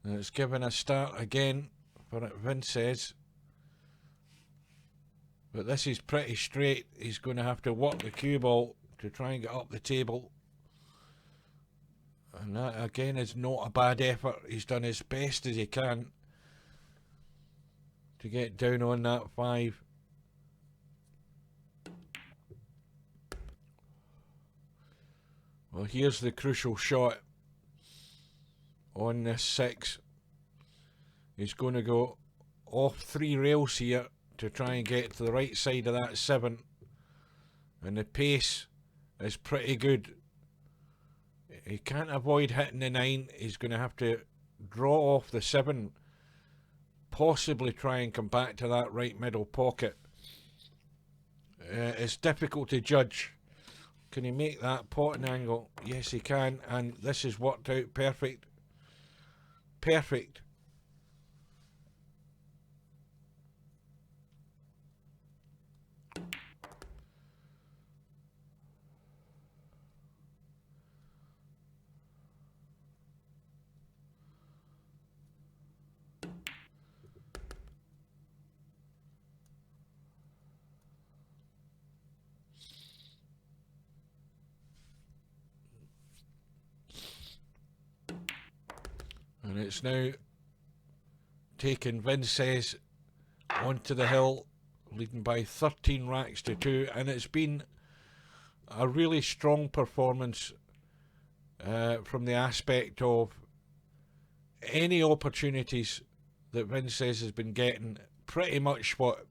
And it's given a start again for Vincez. But this is pretty straight. He's going to have to work the cue ball to try and get up the table. And that again is not a bad effort. He's done as best as he can to get down on that 5. Well, here's the crucial shot on this 6. He's going to go off 3 rails here to try and get to the right side of that 7, and the pace is pretty good. He can't avoid hitting the 9. He's going to have to draw off the 7, possibly try and come back to that right middle pocket. It's difficult to judge. Can he make that potting angle? Yes, he can, and this has worked out perfect. Perfect. And it's now taken Vincez onto the hill, leading by 13 racks to 2, and it's been a really strong performance from the aspect of any opportunities that Vincez has been getting. Pretty much what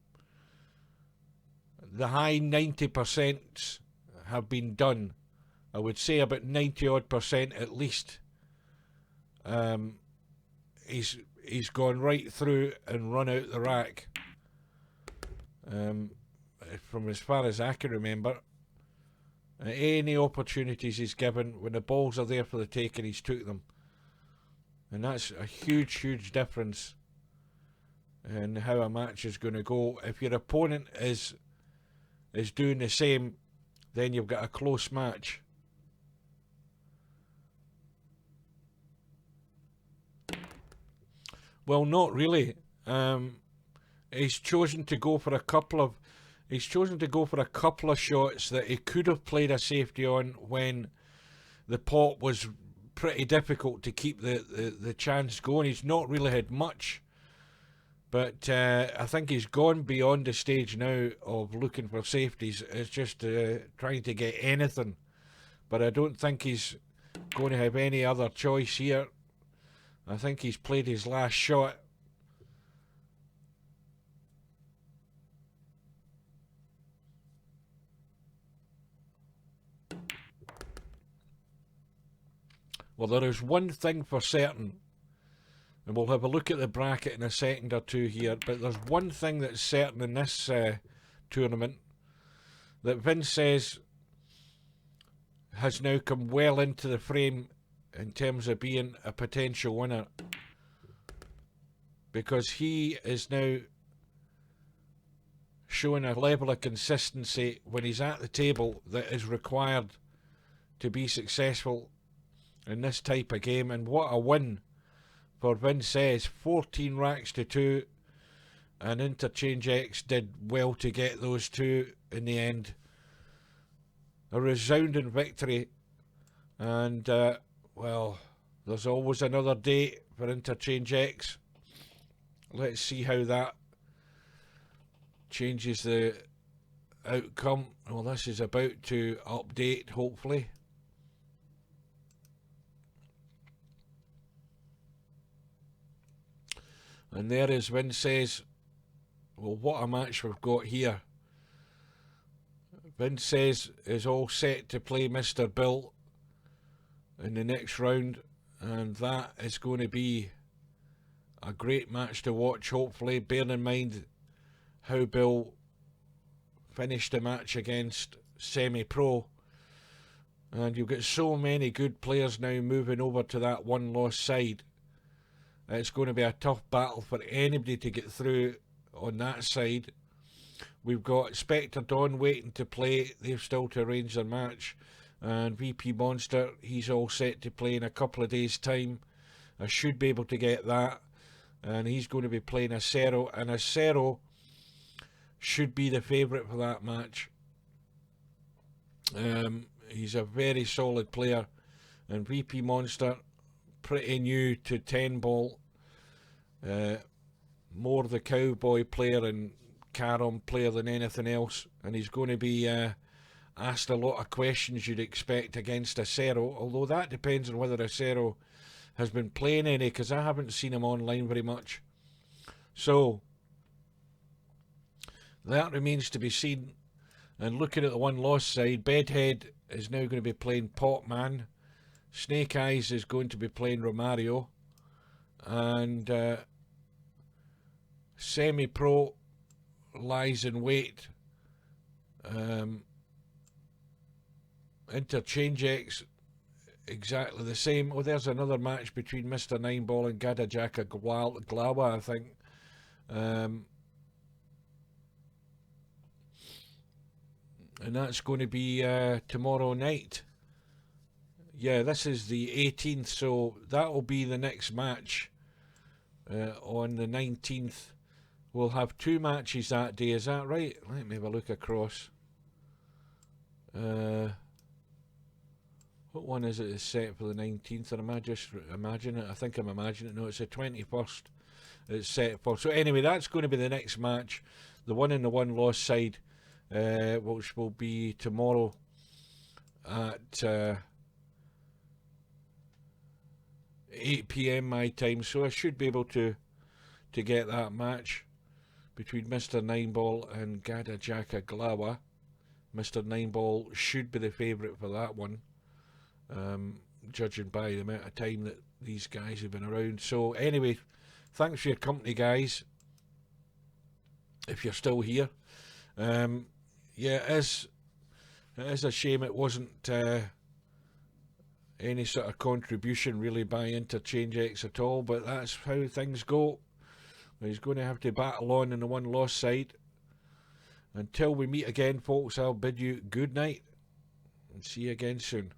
the high 90% have been done. I would say about 90 odd percent at least. He's gone right through and run out the rack. From as far as I can remember, any opportunities he's given, when the balls are there for the taking, he's took them. And that's a huge difference in how a match is going to go. If your opponent is doing the same, then you've got a close match. Well, not really. He's chosen to go for a couple of shots that he could have played a safety on when the pot was pretty difficult to keep the chance going. He's not really had much, but I think he's gone beyond the stage now of looking for safeties. It's just trying to get anything, but I don't think he's going to have any other choice here. I think he's played his last shot. Well, there is one thing for certain, and we'll have a look at the bracket in a second or two here, but there's one thing that's certain in this tournament, that Vincez has now come well into the frame in terms of being a potential winner, because he is now showing a level of consistency when he's at the table that is required to be successful in this type of game. And what a win for vincez, 14 racks to 2, and Interchangex did well to get those two in the end. A resounding victory, and well, there's always another day for Interchangex. Let's see how that changes the outcome. Well, this is about to update, hopefully. And there is Vincez. Well, what a match we've got here. Vincez is all set to play Mr. Bill in the next round, and that is going to be a great match to watch, hopefully, bearing in mind how Bill finished the match against Semi-Pro. And you've got so many good players now moving over to that one-loss side. It's going to be a tough battle for anybody to get through on that side. We've got Spectre Dawn waiting to play. They've still to arrange their match. And VP Monster, he's all set to play in a couple of days' time. I should be able to get that. And he's going to be playing Acero. And Acero should be the favourite for that match. He's a very solid player. And VP Monster, pretty new to 10 ball, more the cowboy player and carom player than anything else, and he's going to be asked a lot of questions you'd expect against Acero, although that depends on whether Acero has been playing any, because I haven't seen him online very much. So that remains to be seen. And looking at the one-loss side, Bedhead is now going to be playing Potman. Snake Eyes is going to be playing Romario, and Semi-Pro lies in wait. Interchangex, exactly the same. Oh, there's another match between Mr. Nineball and Gadajaka Glawa, I think. And that's going to be tomorrow night. Yeah, this is the 18th, so that will be the next match on the 19th. We'll have 2 matches that day, is that right? Let me have a look across. What one is it is set for the 19th? Or am I just imagining it? I think I'm imagining it. No, it's the 21st it's set for. So anyway, that's going to be the next match. The one in the one-loss side, which will be tomorrow at 8 PM my time, so I should be able to get that match between Mr. Nineball and Gadajaka Glawa. Mr. Nineball should be the favourite for that one, judging by the amount of time that these guys have been around. So anyway, thanks for your company, guys, if you're still here. Yeah, it is a shame it wasn't any sort of contribution really by Interchangex at all, but that's how things go. He's going to have to battle on in the one-loss side. Until we meet again, folks, I'll bid you good night and see you again soon.